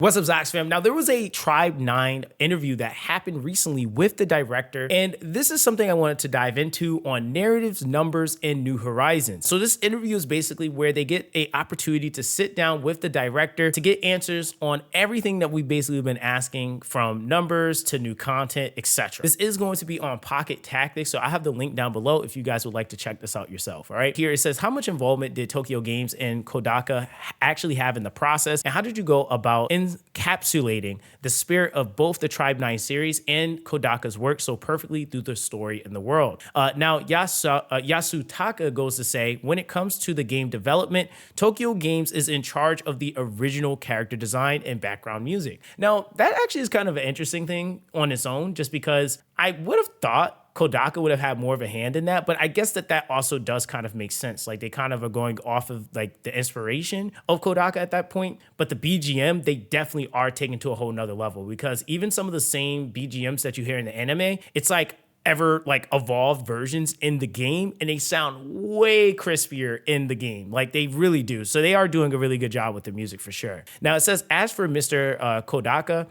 What's up, Zox fam? Now, there was a Tribe 9 interview that happened recently with the director, and this is something I wanted to dive into on narratives, numbers, and New Horizons. So this interview is basically where they get an opportunity to sit down with the director to get answers on everything that we've basically been asking, from numbers to new content, etc. This is going to be on Pocket Tactics, so I have the link down below if you guys would like to check this out yourself, all right? Here it says, how much involvement did Tokyo Games and Kodaka actually have in the process, and how did you go about encapsulating the spirit of both the Tribe 9 series and Kodaka's work so perfectly through the story and the world? Now, Yasutaka goes to say, when it comes to the game development, Tokyo Games is in charge of the original character design and background music. Now, that actually is kind of an interesting thing on its own, just because I would have thought Kodaka would have had more of a hand in that, but I guess that also does kind of make sense. Like, they kind of are going off of like the inspiration of Kodaka at that point, but the BGM, they definitely are taken to a whole nother level, because even some of the same BGMs that you hear in the anime, it's like ever like evolved versions in the game, and they sound way crispier in the game. Like, they really do. So they are doing a really good job with the music for sure. Now it says, as for Mr. Kodaka,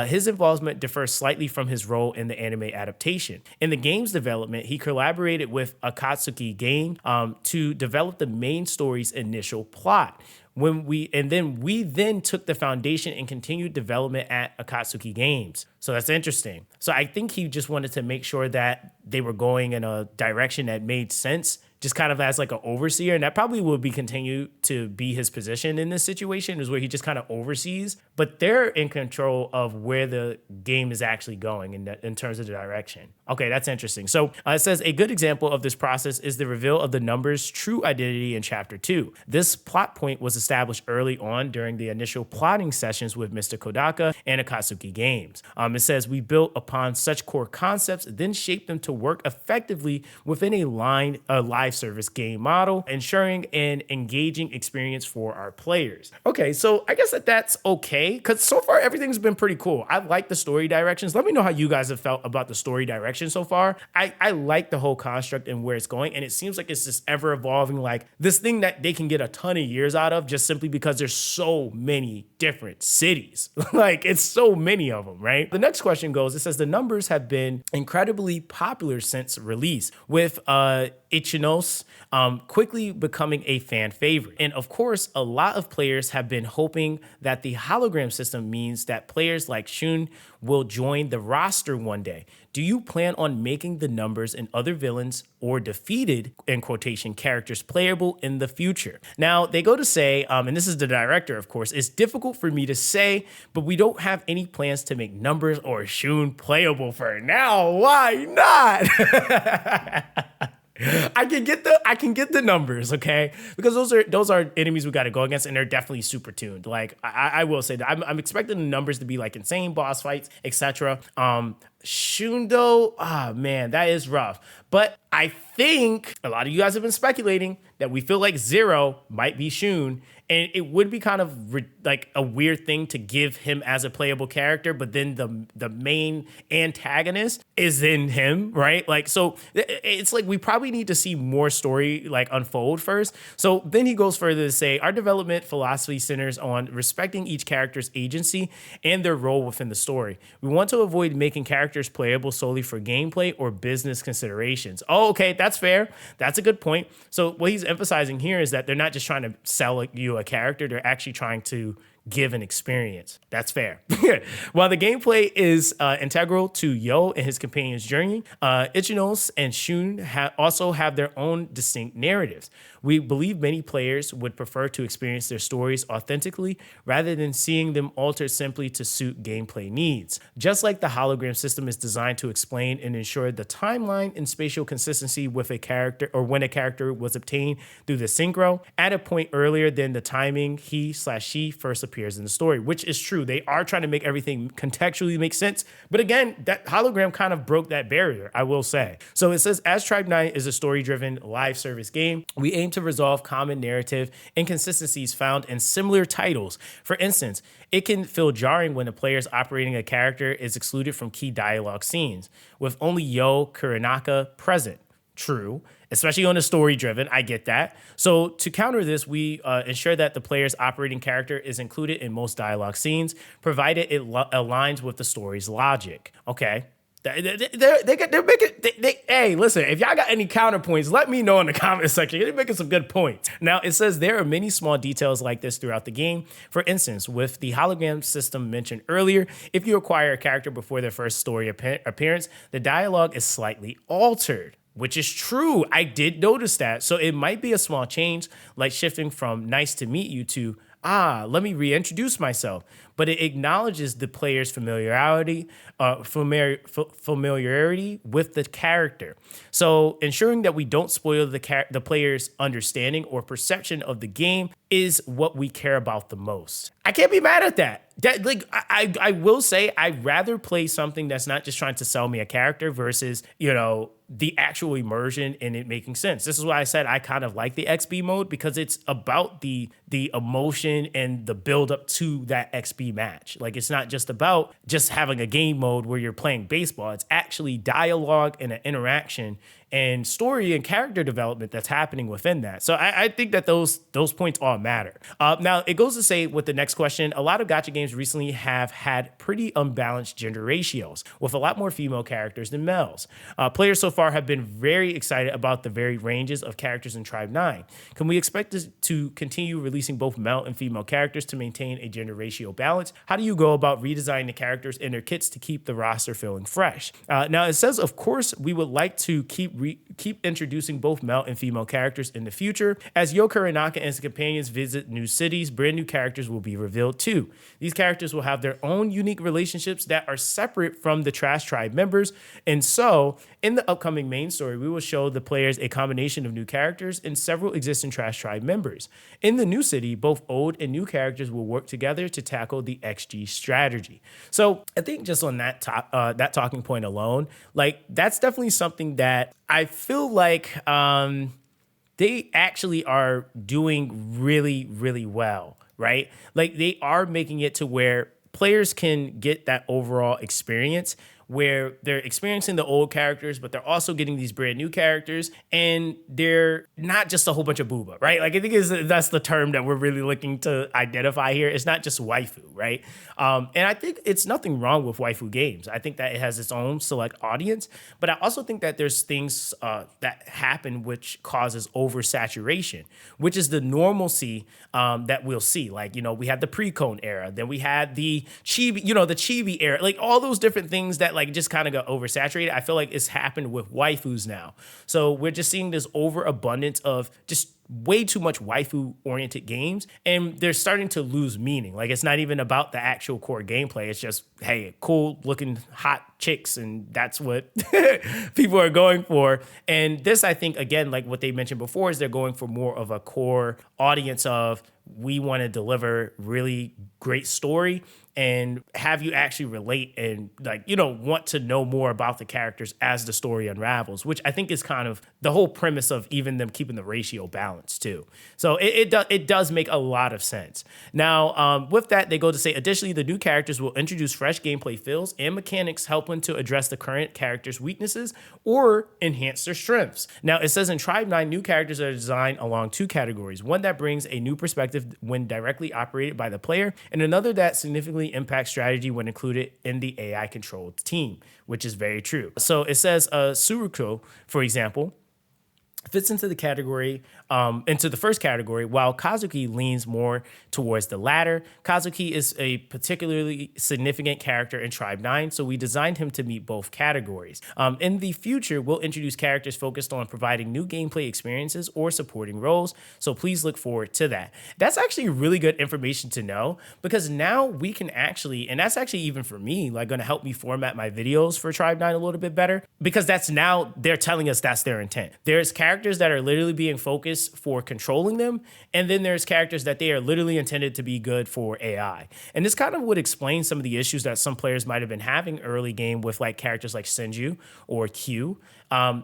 his involvement differs slightly from his role in the anime adaptation. In the game's development, he collaborated with Akatsuki Game to develop the main story's initial plot. We then took the foundation and continued development at Akatsuki Games. So that's interesting. So I think he just wanted to make sure that they were going in a direction that made sense, just kind of as like an overseer. And that probably will be continue to be his position in this situation, is where he just kind of oversees, but they're in control of where the game is actually going in terms of the direction. Okay, that's interesting. So it says, a good example of this process is the reveal of the numbers' true identity in Chapter 2. This plot point was established early on during the initial plotting sessions with Mr. Kodaka and Akatsuki Games. It says, we built upon such core concepts, then shaped them to work effectively within a live service game model, ensuring an engaging experience for our players. Okay, so I guess that's okay, because so far everything's been pretty cool. I like the story directions. Let me know how you guys have felt about the story direction so far. I like the whole construct and where it's going, and it seems like it's just ever evolving, like this thing that they can get a ton of years out of, just simply because there's so many different cities. Like, it's so many of them, right? The next question goes, it says, the numbers have been incredibly popular since release, with Ichinos quickly becoming a fan favorite. And of course, a lot of players have been hoping that the hologram system means that players like Shun will join the roster one day. Do you plan on making the numbers and other villains or defeated, in quotation, characters playable in the future? Now, they go to say, and this is the director, of course, it's difficult for me to say, but we don't have any plans to make numbers or Shun playable for now. Why not? I can get the numbers, okay? Because those are enemies we got to go against, and they're definitely super tuned. Like, I will say that I'm expecting the numbers to be like insane boss fights, etc. Shun though, man, that is rough. But I think a lot of you guys have been speculating that we feel like Zero might be Shun, and it would be kind of like a weird thing to give him as a playable character, but then the main antagonist is in him, right? Like, so it's like we probably need to see more story like unfold first. So then he goes further to say, our development philosophy centers on respecting each character's agency and their role within the story. We want to avoid making characters playable solely for gameplay or business considerations. Oh, okay, that's fair. That's a good point. So what he's emphasizing here is that they're not just trying to sell you a character, they're actually trying to give an experience. That's fair. While the gameplay is integral to Yo and his companion's journey, Ichinos and Shun also have their own distinct narratives. We believe many players would prefer to experience their stories authentically rather than seeing them altered simply to suit gameplay needs. Just like the hologram system is designed to explain and ensure the timeline and spatial consistency with a character, or when a character was obtained through the synchro at a point earlier than the timing he/she first appears in the story, which is true. They are trying to make everything contextually make sense. But again, that hologram kind of broke that barrier, I will say. So it says, as Tribe 9 is a story-driven live service game, we aim to resolve common narrative inconsistencies found in similar titles. For instance, it can feel jarring when the players operating a character is excluded from key dialogue scenes, with only Yo Kurenaka present. True, especially on a story driven. I get that. So to counter this, we ensure that the player's operating character is included in most dialogue scenes, provided it aligns with the story's logic. Okay. They're making. Hey, listen, if y'all got any counterpoints, let me know in the comment section. They're making some good points. Now, it says there are many small details like this throughout the game. For instance, with the hologram system mentioned earlier, if you acquire a character before their first story appearance, the dialogue is slightly altered. Which is true. I did notice that. So it might be a small change, like shifting from nice to meet you to, let me reintroduce myself. But it acknowledges the player's familiarity with the character. So ensuring that we don't spoil the player's understanding or perception of the game is what we care about the most. I can't be mad at that. I will say I'd rather play something that's not just trying to sell me a character versus, the actual immersion and it making sense. This is why I said I kind of like the XP mode, because it's about the emotion and the build up to that XP match. Like, it's not just about just having a game mode where you're playing baseball. It's actually dialogue and an interaction and story and character development that's happening within that. So I think that those points all matter. Now, it goes to say with the next question, a lot of gacha games recently have had pretty unbalanced gender ratios, with a lot more female characters than males. Players so far have been very excited about the varied ranges of characters in Tribe 9. Can we expect this to continue releasing both male and female characters to maintain a gender ratio balance? How do you go about redesigning the characters and their kits to keep the roster feeling fresh? Now, it says, of course, we would like to keep introducing both male and female characters in the future. As Yoko Ranaka and his companions visit new cities, brand new characters will be revealed too. These characters will have their own unique relationships that are separate from the Trash Tribe members. And so, in the upcoming main story, we will show the players a combination of new characters and several existing Trash Tribe members. In the new city, both old and new characters will work together to tackle the XG strategy. So I think just on that talking point alone, like, that's definitely something that I feel like they actually are doing really, really well, right? Like, they are making it to where players can get that overall experience where they're experiencing the old characters, but they're also getting these brand new characters, and they're not just a whole bunch of booba, right? Like, I think that's the term that we're really looking to identify here. It's not just waifu, right? And I think it's nothing wrong with waifu games. I think that it has its own select audience, but I also think that there's things that happen which causes oversaturation, which is the normalcy that we'll see. Like, we had the pre-cone era, then we had the chibi, the chibi era, like all those different things that like just kind of got oversaturated. I feel like it's happened with waifus now. So we're just seeing this overabundance of just way too much waifu-oriented games, and they're starting to lose meaning. Like, it's not even about the actual core gameplay. It's just, hey, cool-looking hot chicks, and that's what people are going for. And this, I think, again, like what they mentioned before, is they're going for more of a core audience of, we want to deliver really great story and have you actually relate and want to know more about the characters as the story unravels, which I think is kind of the whole premise of even them keeping the ratio balanced too. So it does make a lot of sense. Now, with that, they go to say, additionally, the new characters will introduce fresh gameplay feels and mechanics helping to address the current characters' weaknesses or enhance their strengths. Now, it says in Tribe 9, new characters are designed along two categories, one that brings a new perspective when directly operated by the player, and another that significantly impacts strategy when included in the AI-controlled team, which is very true. So it says Suruko, for example, fits into the category, into the first category, while Kazuki leans more towards the latter. Kazuki is a particularly significant character in Tribe 9, so we designed him to meet both categories. In the future, we'll introduce characters focused on providing new gameplay experiences or supporting roles, so please look forward to that. That's actually really good information to know, because now we can actually, and that's actually even for me, like going to help me format my videos for Tribe 9 a little bit better, because that's now, they're telling us that's their intent. There's characters characters that are literally being focused for controlling them, and then there's characters that they are literally intended to be good for AI. And this kind of would explain some of the issues that some players might have been having early game with like characters like Senju or Q.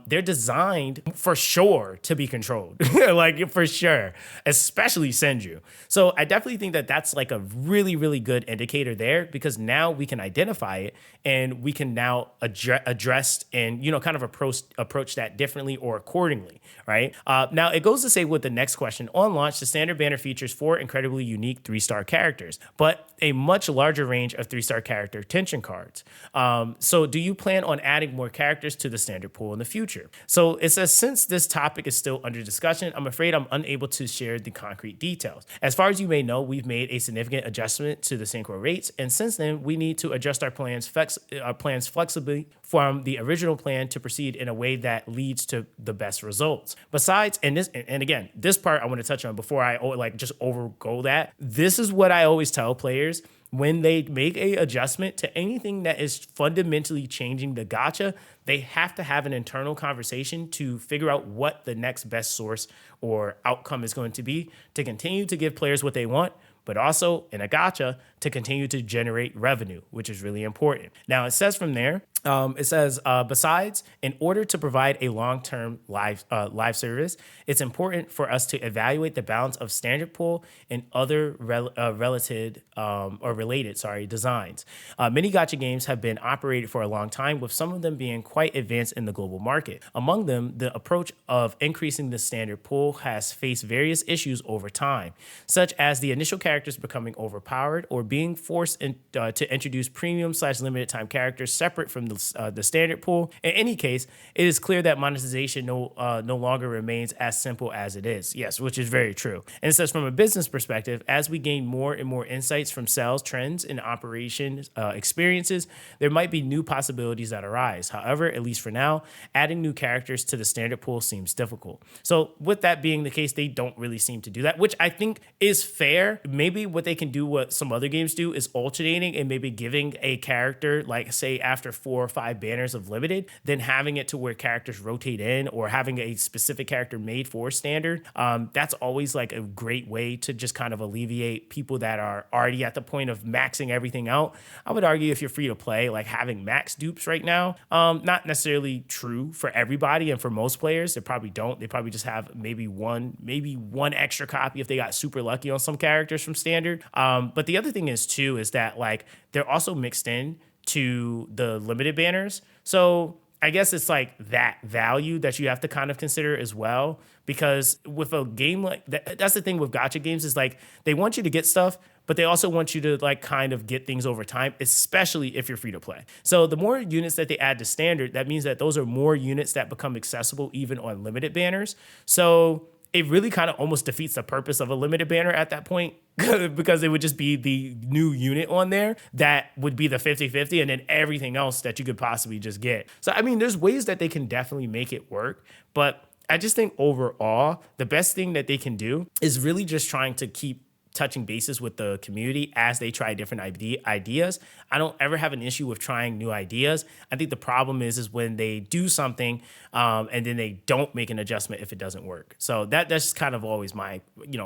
They're designed for sure to be controlled, like for sure, especially Senju. So I definitely think that that's like a really, really good indicator there, because now we can identify it and we can now address and, kind of approach that differently or accordingly, right? Now it goes to say with the next question, on launch, the standard banner features 4 incredibly unique 3-star characters, but a much larger range of 3-star character tension cards. So do you plan on adding more characters to the standard pool in the future? So it says, since this topic is still under discussion, I'm afraid I'm unable to share the concrete details. As far as you may know, we've made a significant adjustment to the synchro rates, and since then, we need to adjust our plans flexibly from the original plan to proceed in a way that leads to the best results. Besides, and again, this part I want to touch on before I just overgo that. This is what I always tell players when they make a adjustment to anything that is fundamentally changing the gacha. They have to have an internal conversation to figure out what the next best source or outcome is going to be to continue to give players what they want, but also in a gacha to continue to generate revenue, which is really important. Now it says from there, besides, in order to provide a long-term live service, it's important for us to evaluate the balance of standard pool and other related designs. Many gacha games have been operated for a long time, with some of them being quite advanced in the global market. Among them, the approach of increasing the standard pool has faced various issues over time, such as the initial characters becoming overpowered or being forced to introduce premium/limited time characters separate from the standard pool. In any case, it is clear that monetization no longer remains as simple as it is. Yes, which is very true. And it says, from a business perspective, as we gain more and more insights from sales trends and operation experiences, there might be new possibilities that arise. However, at least for now, adding new characters to the standard pool seems difficult. So with that being the case, they don't really seem to do that, which I think is fair. Maybe what they can do, what some other games do, is alternating and maybe giving a character, like say after 4 or 5 banners of limited, then having it to where characters rotate in, or having a specific character made for standard. That's always like a great way to just kind of alleviate people that are already at the point of maxing everything out. I would argue if you're free to play, like having max dupes right now, not necessarily true for everybody, and for most players, they probably don't. They probably just have maybe one extra copy if they got super lucky on some characters from standard. But the other thing is too, is that like they're also mixed in to the limited banners. So I guess it's like that value that you have to kind of consider as well, because with a game like that, that's the thing with gacha games, is like they want you to get stuff, but they also want you to like kind of get things over time, especially if you're free to play. So the more units that they add to standard, that means that those are more units that become accessible even on limited banners. So it really kind of almost defeats the purpose of a limited banner at that point, because it would just be the new unit on there that would be the 50-50, and then everything else that you could possibly just get. So, I mean, there's ways that they can definitely make it work, but I just think overall, the best thing that they can do is really just trying to keep touching bases with the community as they try different ideas. I don't ever have an issue with trying new ideas. I think the problem is when they do something and then they don't make an adjustment if it doesn't work. So that's just kind of always my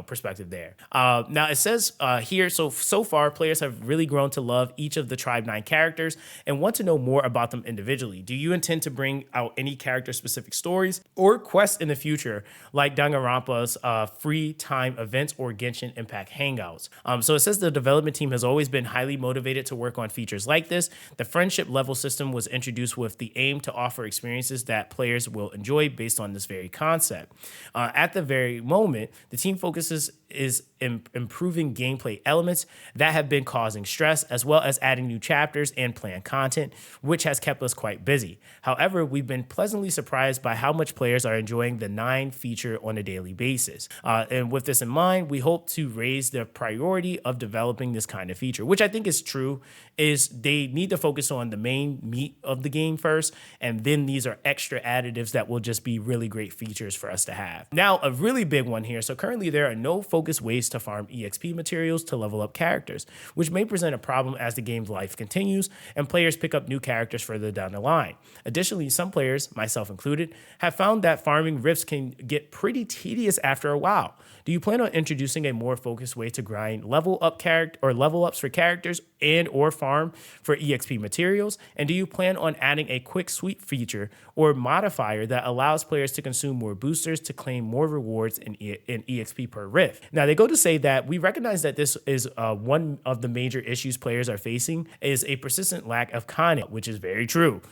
perspective there. Now it says here, so far players have really grown to love each of the Tribe 9 characters and want to know more about them individually. Do you intend to bring out any character specific stories or quests in the future, like Danganronpa's free time events or Genshin Impact Hangouts? So it says the development team has always been highly motivated to work on features like this. The friendship level system was introduced with the aim to offer experiences that players will enjoy based on this very concept. At the very moment, the team focuses is improving gameplay elements that have been causing stress, as well as adding new chapters and planned content, which has kept us quite busy. However, we've been pleasantly surprised by how much players are enjoying the 9 feature on a daily basis. And with this in mind, we hope to raise the priority of developing this kind of feature, which I think is true, is they need to focus on the main meat of the game first, and then these are extra additives that will just be really great features for us to have. Now, a really big one here. So currently there are no focused ways ways to farm EXP materials to level up characters, which may present a problem as the game's life continues and players pick up new characters further down the line. Additionally, some players, myself included, have found that farming rifts can get pretty tedious after a while. Do you plan on introducing a more focused way to grind level ups for characters and or farm for EXP materials? And do you plan on adding a quick sweep feature or modifier that allows players to consume more boosters to claim more rewards in EXP per rift? Now, they go to say that we recognize that this is one of the major issues players are facing is a persistent lack of content, which is very true.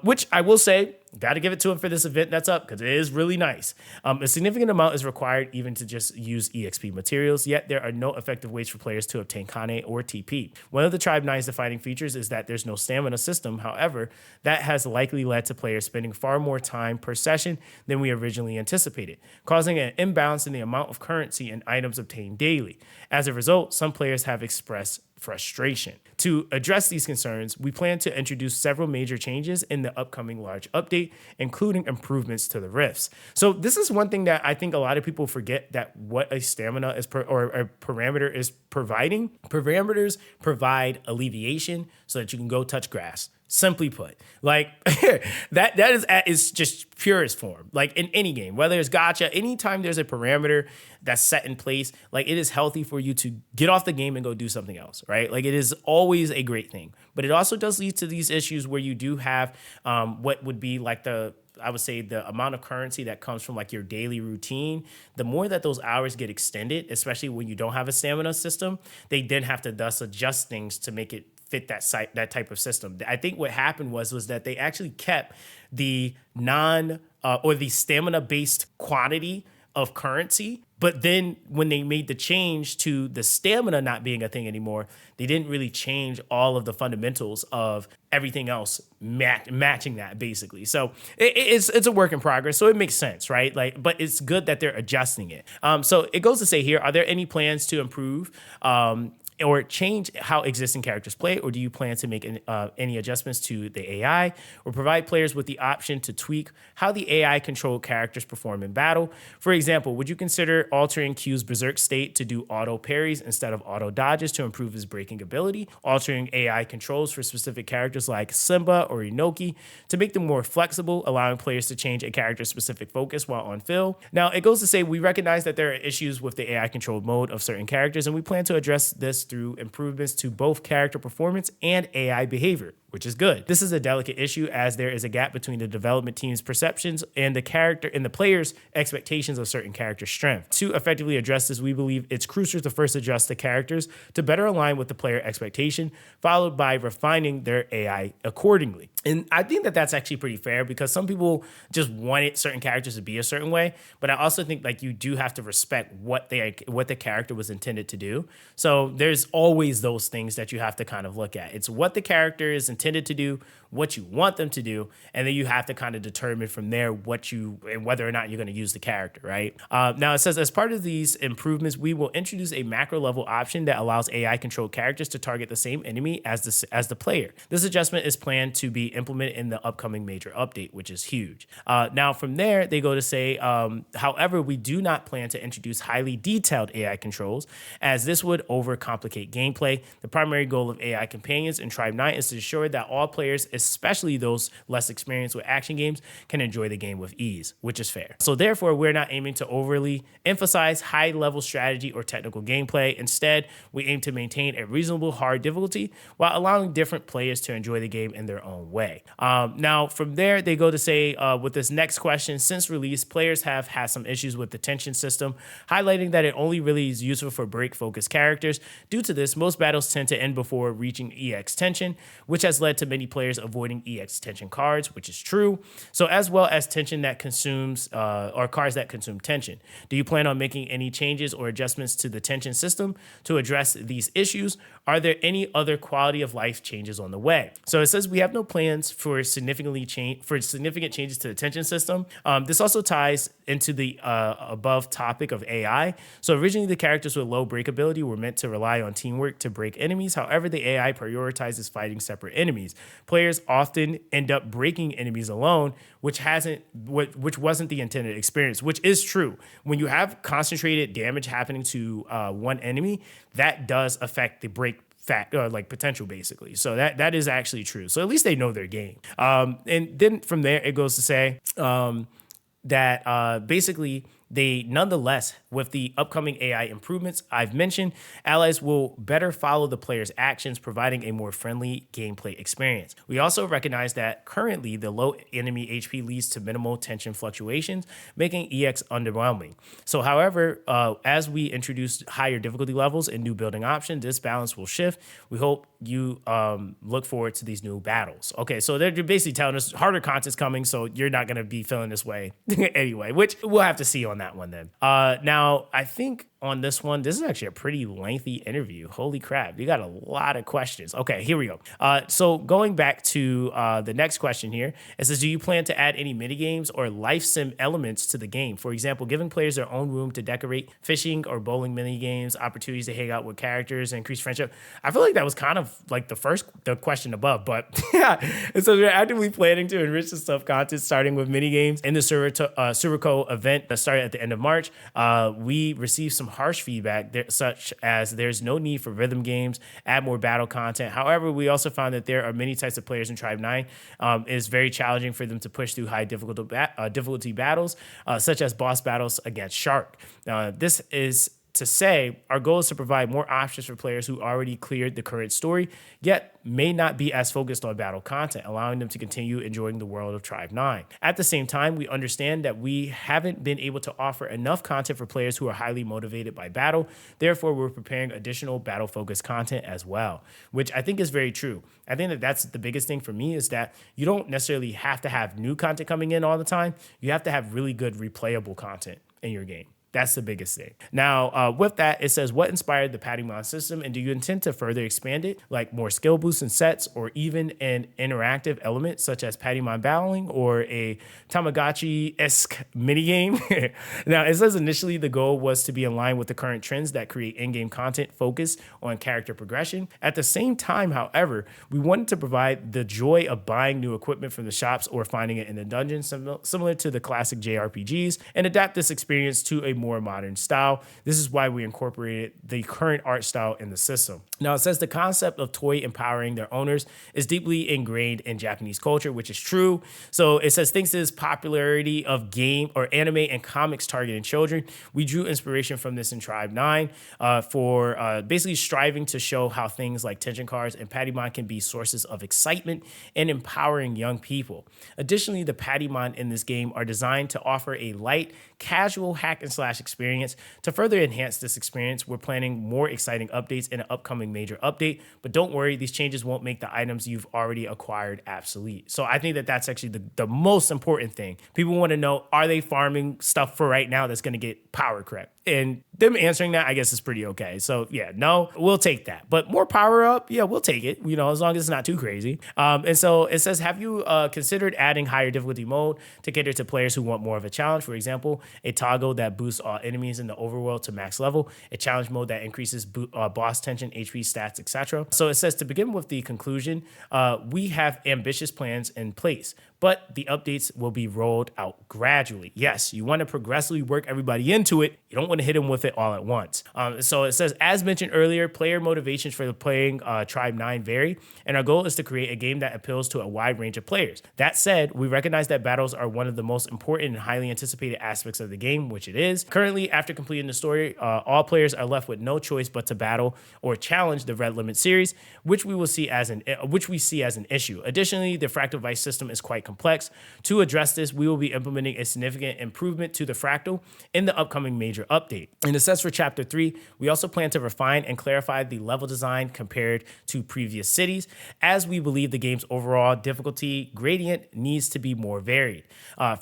Which I will say, got to give it to him for this event that's up because it is really nice. A significant amount is required even to just use EXP materials, yet there are no effective ways for players to obtain Kane or TP. One of the Tribe 9's defining features is that there's no stamina system. However, that has likely led to players spending far more time per session than we originally anticipated, causing an imbalance in the amount of currency and items obtained daily. As a result, some players have expressed frustration. To address these concerns, we plan to introduce several major changes in the upcoming large update, including improvements to the rifts. So this is one thing that I think a lot of people forget, that what a stamina is or a parameter is providing. Parameters provide alleviation so that you can go touch grass. Simply put, like that is at its just purest form. Like in any game, whether it's gacha, anytime there's a parameter that's set in place, like it is healthy for you to get off the game and go do something else, right? Like it is always a great thing. But it also does lead to these issues where you do have what would be like I would say the amount of currency that comes from like your daily routine. The more that those hours get extended, especially when you don't have a stamina system, they then have to thus adjust things to make it fit that type of system. I think what happened was that they actually kept the the stamina based quantity of currency, but then when they made the change to the stamina not being a thing anymore, they didn't really change all of the fundamentals of everything else matching that basically. So it's a work in progress. So it makes sense, right? Like, but it's good that they're adjusting it. So it goes to say here, are there any plans to improve or change how existing characters play, or do you plan to make any adjustments to the AI or provide players with the option to tweak how the AI-controlled characters perform in battle? For example, would you consider altering Q's berserk state to do auto parries instead of auto dodges to improve his breaking ability, altering AI controls for specific characters like Simba or Inoki to make them more flexible, allowing players to change a character's specific focus while on field? Now, it goes to say we recognize that there are issues with the AI-controlled mode of certain characters, and we plan to address this through improvements to both character performance and AI behavior, which is good. This is a delicate issue as there is a gap between the development team's perceptions and the player's expectations of certain character strength. To effectively address this, we believe it's crucial to first adjust the characters to better align with the player expectation, followed by refining their AI accordingly. And I think that that's actually pretty fair because some people just wanted certain characters to be a certain way, but I also think like you do have to respect what the character was intended to do. So there's always those things that you have to kind of look at. It's what the character is intended to do, what you want them to do, and then you have to kind of determine from there whether or not you're going to use the character, right? Now it says, as part of these improvements, we will introduce a macro level option that allows AI controlled characters to target the same enemy as the player. This adjustment is planned to be implemented in the upcoming major update, which is huge. Now from there, they go to say, however, we do not plan to introduce highly detailed AI controls as this would overcomplicate gameplay. The primary goal of AI companions in Tribe 9 is to ensure that all players, especially those less experienced with action games, can enjoy the game with ease, which is fair. So therefore, we're not aiming to overly emphasize high-level strategy or technical gameplay. Instead, we aim to maintain a reasonable hard difficulty while allowing different players to enjoy the game in their own way. Now, from there, they go to say, with this next question, since release, players have had some issues with the tension system, highlighting that it only really is useful for break-focused characters. Due to this, most battles tend to end before reaching EX tension, which has led to many players avoiding EX tension cards, which is true. So as well as tension that consumes, or cards that consume tension. Do you plan on making any changes or adjustments to the tension system to address these issues? Are there any other quality of life changes on the way? So it says we have no plans for significant changes to the tension system. This also ties into the above topic of AI. So originally the characters with low break ability were meant to rely on teamwork to break enemies. However, the AI prioritizes fighting separate enemies enemies. Players often end up breaking enemies alone, which wasn't the intended experience, which is true. When you have concentrated damage happening to one enemy, that does affect the break like potential, basically. So that is actually true. So at least they know their game. And then from there, it goes to say that basically they nonetheless, with the upcoming AI improvements I've mentioned, allies will better follow the player's actions, providing a more friendly gameplay experience. We also recognize that currently the low enemy HP leads to minimal tension fluctuations, making EX underwhelming. So however, as we introduce higher difficulty levels and new building options, this balance will shift. We hope you look forward to these new battles. Okay, so they're basically telling us harder content's coming, so you're not going to be feeling this way anyway, which we'll have to see on that one then. Now, I think on this one, this is actually a pretty lengthy interview. Holy crap, you got a lot of questions. Okay, here we go. So going back to the next question here, it says, do you plan to add any minigames or life sim elements to the game? For example, giving players their own room to decorate, fishing or bowling minigames, opportunities to hang out with characters, and increase friendship. I feel like that was kind of like the question above, but yeah. And so we're actively planning to enrich the stuff content, starting with minigames in the Suriko event that started at the end of March. We received some harsh feedback, such as there's no need for rhythm games, add more battle content. However, we also found that there are many types of players in Tribe 9. It's very challenging for them to push through high difficulty battles, such as boss battles against Shark. This is to say, our goal is to provide more options for players who already cleared the current story, yet may not be as focused on battle content, allowing them to continue enjoying the world of Tribe 9. At the same time, we understand that we haven't been able to offer enough content for players who are highly motivated by battle. Therefore, we're preparing additional battle-focused content as well, which I think is very true. I think that that's the biggest thing for me, is that you don't necessarily have to have new content coming in all the time. You have to have really good replayable content in your game. That's the biggest thing. Now, with that, it says, what inspired the Patimon system, and do you intend to further expand it, like more skill boosts and sets, or even an interactive element such as Patimon battling or a Tamagotchi-esque minigame? Now, it says initially the goal was to be in line with the current trends that create in-game content focused on character progression. At the same time, however, we wanted to provide the joy of buying new equipment from the shops or finding it in the dungeon, similar to the classic JRPGs, and adapt this experience to a more modern style. This is why we incorporated the current art style in the system. Now, it says the concept of toy empowering their owners is deeply ingrained in Japanese culture, which is true. So it says, thanks to this popularity of game or anime and comics targeting children, we drew inspiration from this in Tribe 9 for basically striving to show how things like tension cards and Patimon can be sources of excitement and empowering young people. Additionally, the Patimon in this game are designed to offer a light, casual hack and slash experience. To further enhance this experience, we're planning more exciting updates in an upcoming major update, but don't worry, these changes won't make the items you've already acquired obsolete. So I think that that's actually the most important thing. People want to know, are they farming stuff for right now that's going to get power crept? And them answering that, I guess, is pretty okay. So yeah, no, we'll take that. But more power up, yeah, we'll take it, as long as it's not too crazy. And so it says, have you considered adding higher difficulty mode to cater to players who want more of a challenge? For example, a toggle that boosts all enemies in the overworld to max level, a challenge mode that increases boss tension, HP stats, etc. So it says, to begin with the conclusion, we have ambitious plans in place, but the updates will be rolled out gradually. Yes, you want to progressively work everybody into it. You don't want to hit them with it all at once. So it says, as mentioned earlier, player motivations for playing Tribe 9 vary, and our goal is to create a game that appeals to a wide range of players. That said, we recognize that battles are one of the most important and highly anticipated aspects of the game, which it is. Currently, after completing the story, all players are left with no choice but to battle or challenge the Red Limit series, which we see as an issue. Additionally, the Fractal Vice system is quite complex. To address this, we will be implementing a significant improvement to the Fractal in the upcoming major update. In the sets for Chapter 3, we also plan to refine and clarify the level design compared to previous cities, as we believe the game's overall difficulty gradient needs to be more varied.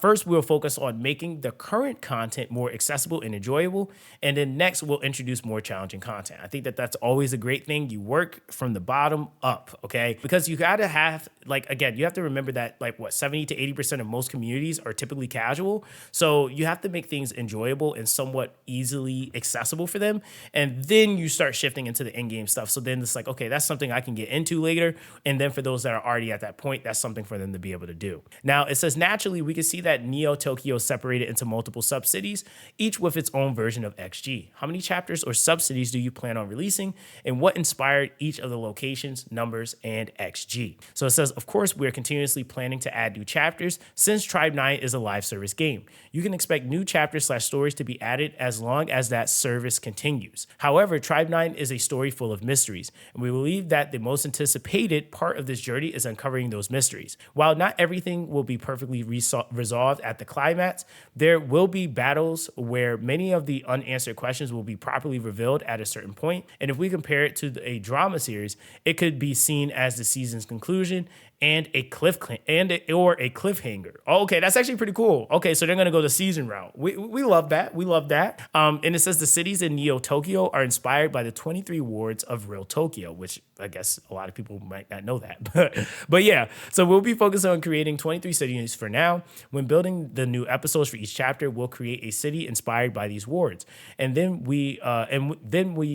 First, we'll focus on making the current content more accessible and enjoyable, and then next, we'll introduce more challenging content. I think that that's always a great thing. You work from the bottom up, okay? Because you gotta have like, again, you have to remember that like what 70 to 80% of most communities are typically casual. So you have to make things enjoyable and somewhat easily accessible for them. And then you start shifting into the in-game stuff. So then it's like, okay, that's something I can get into later. And then for those that are already at that point, that's something for them to be able to do. Now it says naturally, we can see that Neo Tokyo is separated into multiple sub-cities, each with its own version of XG. How many chapters or sub-cities do you plan on releasing? And what inspired each of the locations, numbers, and XG? So it says, of course, we're continuously planning to add new chapters since Tribe 9 is a live service game. You can expect new chapters/stories to be added as long as that service continues. However, Tribe 9 is a story full of mysteries, and we believe that the most anticipated part of this journey is uncovering those mysteries. While not everything will be perfectly resolved at the climax, there will be battles where many of the unanswered questions will be properly revealed at a certain point. And if we compare it to a drama series, it could be seen as the season's conclusion and a cliffhanger. Oh, okay, that's actually pretty cool. Okay, so they're gonna go the season route. We love that. We love that. And it says the cities in Neo Tokyo are inspired by the 23 wards of real Tokyo, which I guess a lot of people might not know that. But yeah, so we'll be focused on creating 23 cities for now. When building the new episodes for each chapter, we'll create a city inspired by these wards, and then we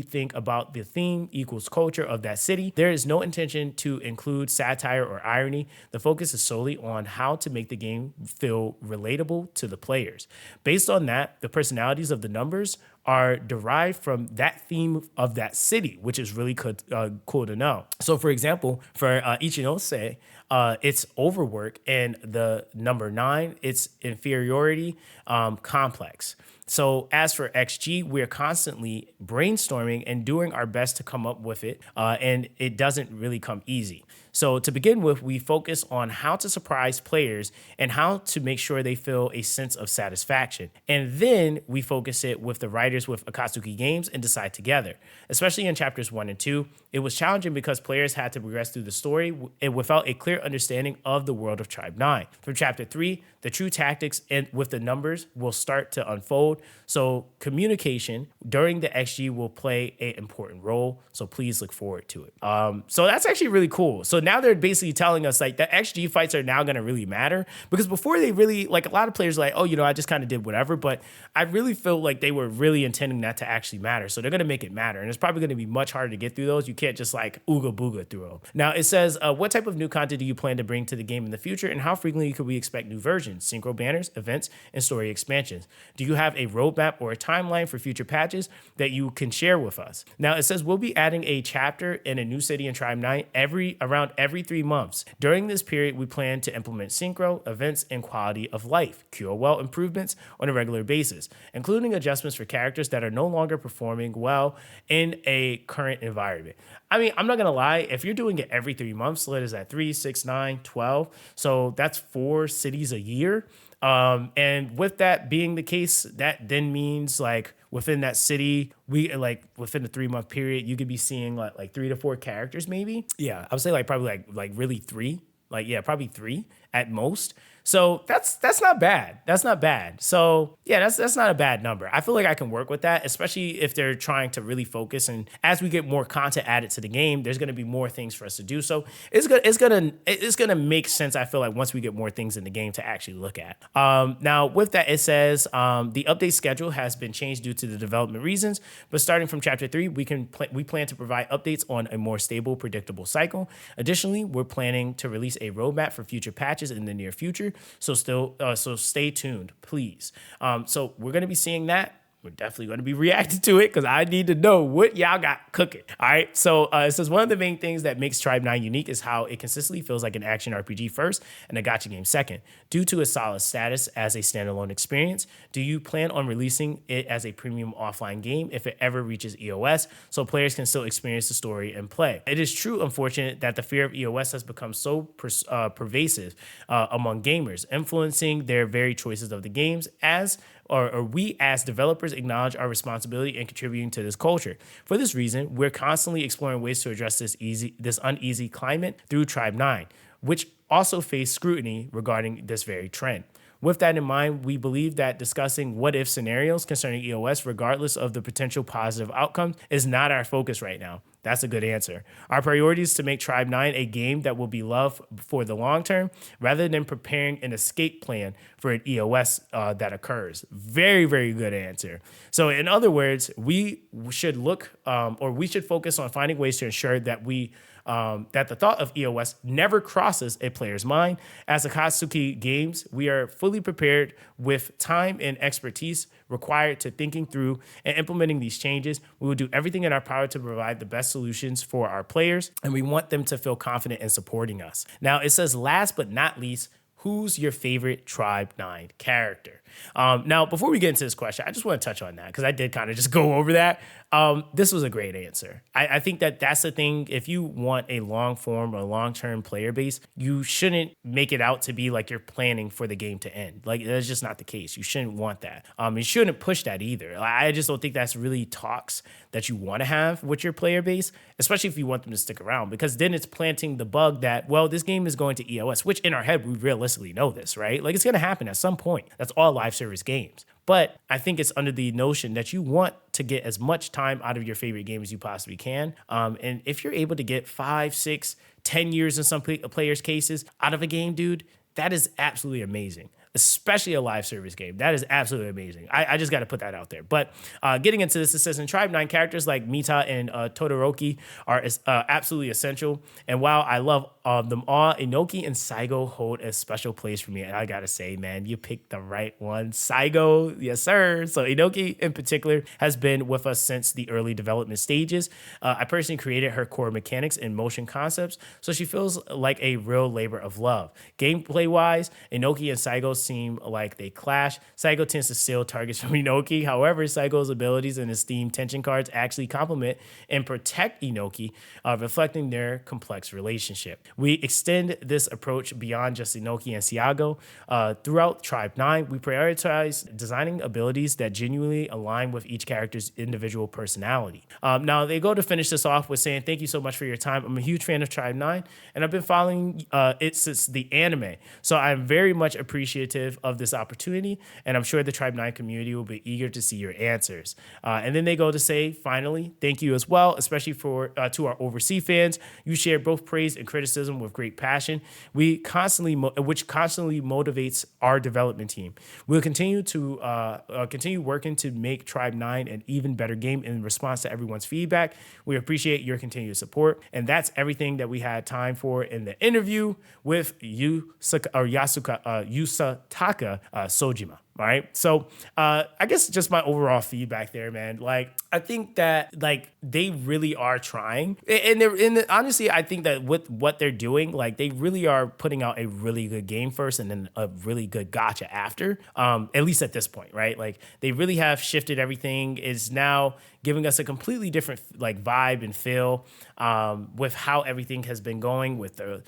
think about the theme equals culture of that city. There is no intention to include satire or irony. The focus is solely on how to make the game feel relatable to the players. Based on that, the personalities of the numbers are derived from that theme of that city, which is really cool to know. So, for example, for Ichinose, it's overwork, and the number 9, it's inferiority complex. So as for XG, we're constantly brainstorming and doing our best to come up with it, and it doesn't really come easy. So to begin with, we focus on how to surprise players and how to make sure they feel a sense of satisfaction. And then we focus it with the writers with Akatsuki Games and decide together. Especially in chapters 1 and 2, it was challenging because players had to progress through the story without a clear understanding of the world of Tribe 9. From chapter 3, the true tactics and with the numbers will start to unfold. So communication during the XG will play an important role. So please look forward to it. So that's actually really cool. So now they're basically telling us like the XG fights are now going to really matter, because before they really, like, a lot of players are like, oh, you know, I just kind of did whatever, but I really feel like they were really intending that to actually matter. So they're going to make it matter. And it's probably going to be much harder to get through those. You can't just like ooga booga through them. Now it says, what type of new content do you plan to bring to the game in the future, and how frequently could we expect new versions, synchro banners, events, and story expansions? Do you have a roadmap or a timeline for future patches that you can share with us? Now it says we'll be adding a chapter in a new city in Tribe 9 around every 3 months. During this period, we plan to implement synchro, events, and quality of life, QOL improvements on a regular basis, including adjustments for characters that are no longer performing well in a current environment. I mean, I'm not going to lie, if you're doing it every 3 months, so what is that, 3, 6, 9, 12? So that's 4 cities a year. And with that being the case, that then means like within that city, within the 3 month period, you could be seeing like 3 to 4 characters, maybe. Yeah, I would say probably really 3. Probably 3 at most. So that's not bad. That's not bad. So yeah, that's not a bad number. I feel like I can work with that, especially if they're trying to really focus. And as we get more content added to the game, there's going to be more things for us to do. So it's gonna make sense. I feel like once we get more things in the game to actually look at. Now with that, it says the update schedule has been changed due to the development reasons. But starting from chapter 3, we plan to provide updates on a more stable, predictable cycle. Additionally, we're planning to release a roadmap for future patches in the near future. So stay tuned, please. So we're going to be seeing that. We're definitely going to be reacting to it because I need to know what y'all got cooking. All right. So it says one of the main things that makes Tribe 9 unique is how it consistently feels like an action RPG first and a gacha game second. Due to its solid status as a standalone experience, do you plan on releasing it as a premium offline game if it ever reaches EOS so players can still experience the story and play? It is true, unfortunate, that the fear of EOS has become so pervasive among gamers, influencing their very choices of the games we as developers acknowledge our responsibility in contributing to this culture. For this reason, we're constantly exploring ways to address this uneasy climate through Tribe 9, which also face scrutiny regarding this very trend. With that in mind, we believe that discussing what-if scenarios concerning EOS, regardless of the potential positive outcomes, is not our focus right now. That's a good answer. Our priority is to make Tribe 9 a game that will be loved for the long term rather than preparing an escape plan for an EOS that occurs. Very, very good answer. So in other words, we should we should focus on finding ways to ensure that that the thought of EOS never crosses a player's mind. As Akatsuki Games, we are fully prepared with time and expertise required to thinking through and implementing these changes. We will do everything in our power to provide the best solutions for our players, and we want them to feel confident in supporting us. Now, it says last but not least, who's your favorite Tribe 9 character? Now, before we get into this question, I just want to touch on that because I did kind of just go over that. This was a great answer. I think that that's the thing. If you want a long form or long-term player base, you shouldn't make it out to be like you're planning for the game to end. Like, that's just not the case. You shouldn't want that. You shouldn't push that either. I just don't think that's really talks that you want to have with your player base, especially if you want them to stick around, because then it's planting the bug that, well, this game is going to EOS, which in our head, we realistically know this, right? Like, it's going to happen at some point. That's all live service games. But I think it's under the notion that you want to get as much time out of your favorite game as you possibly can. And if you're able to get 5, 6, 10 years in some players' cases out of a game, dude, that is absolutely amazing. Especially a live service game. That is absolutely amazing. I just got to put that out there. But getting into this, it says in Tribe 9, characters like Mita and Todoroki are absolutely essential. And while I love them all, Inoki and Saigo hold a special place for me. And I got to say, man, you picked the right one. Saigo, yes, sir. So Inoki in particular has been with us since the early development stages. I personally created her core mechanics and motion concepts, so she feels like a real labor of love. Gameplay-wise, Inoki and Saigo seem like they clash. Saigo tends to steal targets from Inoki. However, Saigo's abilities and his themed tension cards actually complement and protect Inoki, reflecting their complex relationship. We extend this approach beyond just Inoki and Siago. Throughout Tribe 9, we prioritize designing abilities that genuinely align with each character's individual personality. Now, they go to finish this off with saying, thank you so much for your time. I'm a huge fan of Tribe 9, and I've been following it since the anime. So I'm very much appreciative of this opportunity, and I'm sure the Tribe 9 community will be eager to see your answers. And then they go to say, finally, thank you as well, especially to our overseas fans. You share both praise and criticism with great passion, which constantly motivates our development team. We'll continue working to make Tribe 9 an even better game in response to everyone's feedback. We appreciate your continued support, and that's everything that we had time for in the interview with Yusataka Sojima. All right. So I guess just my overall feedback there, man. Like, I think that like they really are trying. And honestly, I think that with what they're doing, like they really are putting out a really good game first and then a really good gacha after, at least at this point, right? Like they really have shifted everything. Is now giving us a completely different like vibe and feel with how everything has been going with the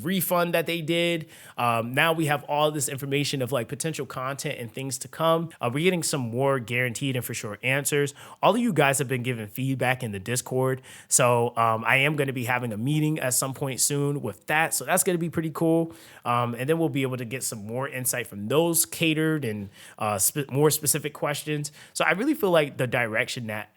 refund that they did. Now we have all this information of like potential content and things to come. We're getting some more guaranteed and for sure answers. All of you guys have been giving feedback in the Discord. So I am going to be having a meeting at some point soon with that. So that's going to be pretty cool. And then we'll be able to get some more insight from those catered and more specific questions. So I really feel like the direction that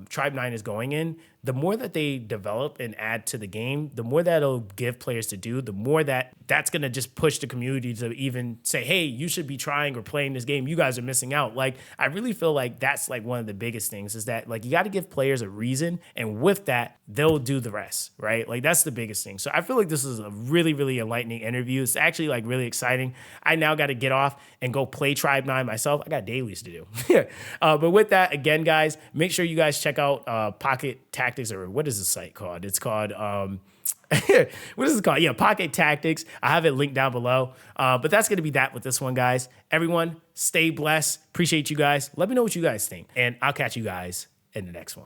Tribe 9 is going in, the more that they develop and add to the game, the more that'll give players to do, the more that's going to just push the community to even say, hey, you should be trying or playing this game. You guys are missing out. Like, I really feel like that's like one of the biggest things is that like you got to give players a reason. And with that, they'll do the rest, right? Like that's the biggest thing. So I feel like this is a really, really enlightening interview. It's actually like really exciting. I now got to get off and go play Tribe 9 myself. I got dailies to do. But with that, again, guys, make sure you guys check out Pocket Tactics, or what is the site called? It's called, what is it called? Yeah, Pocket Tactics. I have it linked down below. But that's going to be that with this one, guys. Everyone, stay blessed. Appreciate you guys. Let me know what you guys think. And I'll catch you guys in the next one.